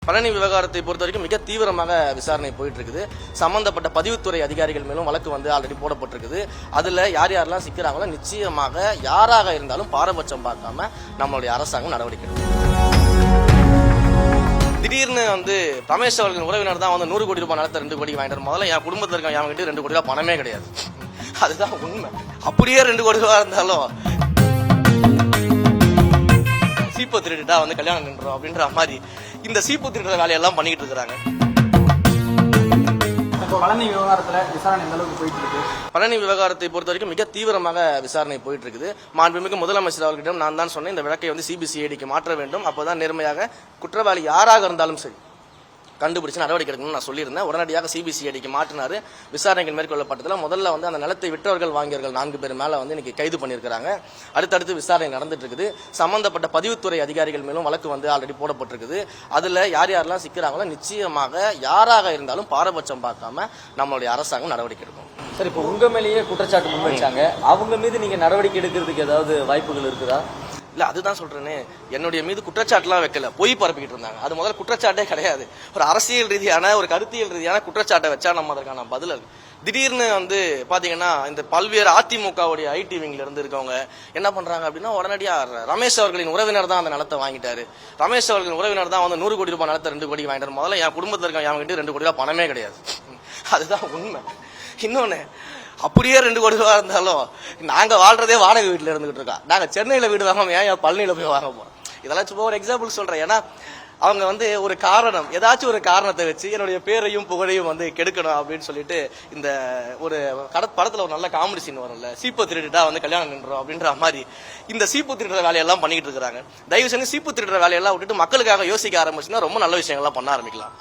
பழனி விவகாரத்தை பொறுத்த வரைக்கும் மிக தீவிரமாக விசாரணை போயிட்டு இருக்குது. சம்பந்தப்பட்ட பதிவுத்துறை அதிகாரிகள் மேலும் வழக்கு வந்து ஆல்ரெடி போடப்பட்டிருக்குது. அதுல யார் யாரெல்லாம் சிக்கிறாங்களோ நிச்சயமாக யாராக இருந்தாலும் பாரபட்சம் பார்க்காம நம்மளுடைய அரசாங்கம் நடவடிக்கை எடுக்கும். திடீர்னு வந்து ரமேஷ் அவர்களின் உறவினர் தான் வந்து 100 கோடி ரூபாய் நிலத்தை 2 கோடி வாங்கிட்டு முதல்ல என் குடும்பத்தில் இருக்க என் கிட்ட 2 கோடி ரூபாய் பணமே கிடையாது. அதுதான் உண்மை. அப்படியே 2 கோடி ரூபாய் இருந்தாலும் சீப்பு திருடிட்டா வந்து கல்யாணம் நின்றோம் அப்படின்ற மாதிரி இந்த சீப்பு திருடுற வேலையெல்லாம் பண்ணிக்கிட்டு இருக்காங்க. பழனி விவகாரத்துல விசாரணை எந்த அளவுக்கு போயிட்டு இருக்கு? பழனி விவகாரத்தை பொறுத்த வரைக்கும் மிக தீவிரமாக விசாரணை போயிட்டு இருக்குது. மாண்புமிகு முதலமைச்சர் அவர்களிடம் நான் தான் சொன்னேன், இந்த வழக்கை வந்து சிபிசிஐடிக்கு மாற்ற வேண்டும். அப்போதான் நேர்மையாக குற்றவாளி யாராக இருந்தாலும் சரி கண்டுபிடிச்சு நடவடிக்கை எடுக்கணும்னு நான் சொல்லியிருந்தேன். உடனடியாக சிபிசிஐடிக்கு மாற்றினாரு. விசாரணைகள் மேற்கொள்ளப்பட்டதில் முதல்ல வந்து அந்த நிலத்தை விற்றவர்கள் வாங்கியவர்கள் 4 பேர் மேல வந்து இன்னைக்கு கைது பண்ணியிருக்காங்க. அடுத்தடுத்து விசாரணை நடந்துட்டு இருக்குது. சம்பந்தப்பட்ட பதிவுத்துறை அதிகாரிகள் மேலும் வழக்கு வந்து ஆல்ரெடி போடப்பட்டிருக்குது. அதுல யார் யாரெல்லாம் சிக்கிறாங்களோ நிச்சயமாக யாராக இருந்தாலும் பாரபட்சம் பார்க்காம நம்மளுடைய அரசாங்கம் நடவடிக்கை எடுக்கும். சார், இப்போ உங்க மேலேயே குற்றச்சாட்டு முன்வைச்சாங்க. அவங்க மீது நீங்க நடவடிக்கை எடுக்கிறதுக்கு ஏதாவது வாய்ப்புகள் இருக்குதா? இல்ல, அதுதான் சொல்றேன்னு, என்னுடைய மீது குற்றச்சாட்டுலாம் வைக்கல, பொய் பரப்பிக்கிட்டு இருந்தாங்க. அது முதல்ல குற்றச்சாட்டே கிடையாது. ஒரு அரசியல் ரீதியான ஒரு கருத்தியல் ரீதியான குற்றச்சாட்டை வச்சா நம்ம அதற்கான பதில். திடீர்னு வந்து பாத்தீங்கன்னா இந்த பல்வேறு அதிமுகவுடைய ஐடி விங்ல இருந்து இருக்கவங்க என்ன பண்றாங்க அப்படின்னா, உடனடியா ரமேஷ் அவர்களின் உறவினர் தான் அந்த நிலத்தை வாங்கிட்டாரு, ரமேஷ் அவர்களின் உறவினர் தான் வந்து 100 கோடி ரூபாய் நிலத்தை 2 கோடி வாங்கிட்டாரு முதல்ல என் குடும்பத்தில் இருக்க என் கிட்ட 2 கோடி ரூபாய் பணமே கிடையாது. அதுதான் உண்மை. இன்னொன்னு, அப்படியே 2 கோடி ரூபா இருந்தாலும் நாங்க வாழ்றதே வாடகை வீட்டுல இருந்துகிட்டு இருக்கோம். நாங்க சென்னையில வீடு வாங்காம ஏன் பழனியில போய் வாங்க போறோம்? இதெல்லாம் சும்மா ஒரு எக்ஸாம்பிள் சொல்றேன். ஏன்னா அவங்க வந்து ஒரு காரணம், ஏதாச்சும் ஒரு காரணத்தை வச்சு என்னுடைய பேரையும் புகழையும் வந்து கெடுக்கணும் அப்படின்னு சொல்லிட்டு இந்த ஒரு படத்துல ஒரு நல்ல காமெடி சீன் வரும்ல, சீப்பு திருடிட்டா வந்து கல்யாணம் நின்றோம் அப்படின்ற மாதிரி இந்த சீப்பு திருடுற வேலையெல்லாம் பண்ணிக்கிட்டு இருக்காங்க. தயவு செஞ்சு சீப்பு திருடுற வேலையெல்லாம் விட்டுட்டு மக்களுக்காக யோசிக்க ஆரம்பிச்சுன்னா ரொம்ப நல்ல விஷயங்கள்லாம் பண்ண ஆரம்பிக்கலாம்.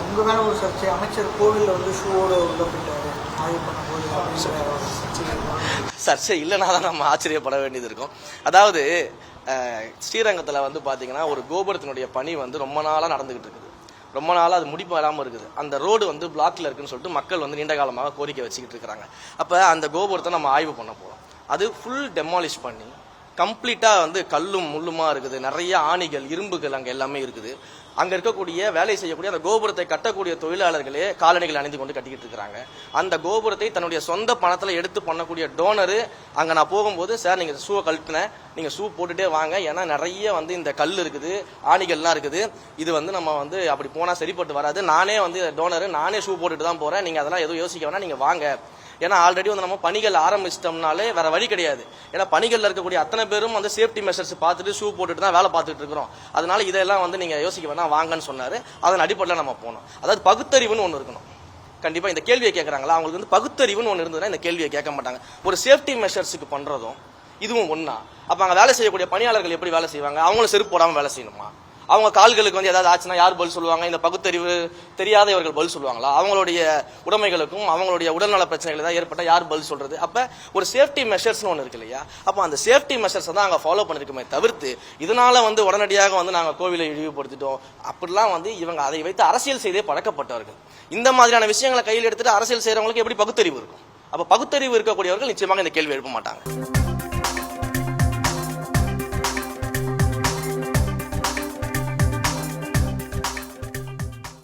உங்க மேல ஒரு சர்ச்சை, அமைச்சர் கோவில்ல வந்து ஷூவோட உள்ள போயிட்டாரு ஆய்வு பண்ணும்போது சர்ச்சை இல்லைன்னா தான் நம்ம ஆச்சரியப்பட வேண்டியது இருக்கும். அதாவது ஸ்ரீரங்கத்துல வந்து பாத்தீங்கன்னா ஒரு கோபுரத்தினுடைய பணி வந்து ரொம்ப நாளா நடந்துகிட்டு இருக்குது. ரொம்ப நாளா அது முடிப்பு இல்லாமல் இருக்குது. அந்த ரோடு வந்து பிளாக்ல இருக்குன்னு சொல்லிட்டு மக்கள் வந்து நீண்ட காலமாக கோரிக்கை வச்சுக்கிட்டு இருக்காங்க. அப்ப அந்த கோபுரத்தை நம்ம ஆய்வு பண்ண போறோம். அது ஃபுல் டெமாலிஷ் பண்ணி கம்ப்ளீட்டா வந்து கல்லும் முள்ளுமா இருக்குது. நிறைய ஆணிகள், இரும்புகள் அங்க எல்லாமே இருக்குது. அங்க இருக்கக்கூடிய வேலை செய்யக்கூடிய அந்த கோபுரத்தை கட்டக்கூடிய தொழிலாளர்களே காலணிகள் அணிந்து கொண்டு கட்டிக்கிட்டு இருக்காங்க. அந்த கோபுரத்தை தன்னுடைய சொந்த பணத்துல எடுத்து பண்ணக்கூடிய டோனரு அங்க நான் போகும்போது, சார் நீங்க ஷூவை கழட்டின, நீங்க ஷூ போட்டுட்டே வாங்க, ஏன்னா நிறைய வந்து இந்த கல் இருக்குது, ஆணிகள்லாம் இருக்குது, இது வந்து நம்ம வந்து அப்படி போனா சரிப்பட்டு வராது, நானே வந்து டோனரு, நானே ஷூ போட்டுட்டு தான் போறேன், நீங்க அதெல்லாம் எதுவும் யோசிக்க வேணா, நீங்க வாங்க. ஏன்னா ஆல்ரெடி வந்து நம்ம பணிகள் ஆரம்பிச்சிட்டோம்னாலே வேற வழி கிடையாது. ஏன்னா பணிகள்ல இருக்கக்கூடிய அத்தனை பேரும் வந்து சேஃப்டி மெஷர்ஸ் பார்த்துட்டு ஷூ போட்டுட்டு தான் வேலை பார்த்துட்டு இருக்கிறோம். அதனால இதெல்லாம் வந்து நீங்க யோசிக்க வேணா, வாங்கன்னு சொன்னாரு. அதன் அடிப்படையில் நம்ம போனோம். அதாவது பகுத்தறிவுன்னு ஒன்று இருக்கணும். கண்டிப்பா இந்த கேள்வியை கேட்கறாங்களா, அவங்களுக்கு வந்து பகுத்தறிவுன்னு ஒன்று இருந்ததுன்னா இந்த கேள்வியை கேட்க மாட்டாங்க. ஒரு சேஃப்டி மெஷர்ஸுக்கு பண்றதும் இதுவும் ஒன்னா. அப்ப அங்க வேலை செய்யக்கூடிய பணியாளர்கள் எப்படி வேலை செய்வாங்க? அவங்களும் செருப்பு போடாம வேலை செய்யணுமா? அவங்க கால்களுக்கு வந்து ஏதாவது ஆச்சுன்னா யார் பதில் சொல்லுவாங்க? இந்த பகுத்தறிவு தெரியாத இவர்கள் பதில் சொல்லுவாங்களா? அவங்களுடைய உடைமைகளுக்கும் அவங்களுடைய உடல்நல பிரச்சனைகள் ஏதாவது ஏற்பட்ட யார் பதில் சொல்றது? அப்ப ஒரு சேஃப்டி மெஷர்ஸ்னு ஒன்று இருக்கு இல்லையா? அப்ப அந்த சேஃப்டி மெஷர்ஸ் தான் அங்க ஃபாலோ பண்ணிருக்குமே தவிர்த்து இதனால வந்து உடனடியாக வந்து நாங்க கோவிலை இழிவுபடுத்திட்டோம் அப்படிலாம் வந்து இவங்க அதை வைத்து அரசியல் செய்தே பழக்கப்பட்டவர்கள். இந்த மாதிரியான விஷயங்களை கையில் எடுத்துட்டு அரசியல் செய்யறவங்களுக்கு எப்படி பகுத்தறிவு இருக்கும்? அப்ப பகுத்தறிவு இருக்கக்கூடியவர்கள் நிச்சயமாக இந்த கேள்வி எழுப்ப மாட்டாங்க.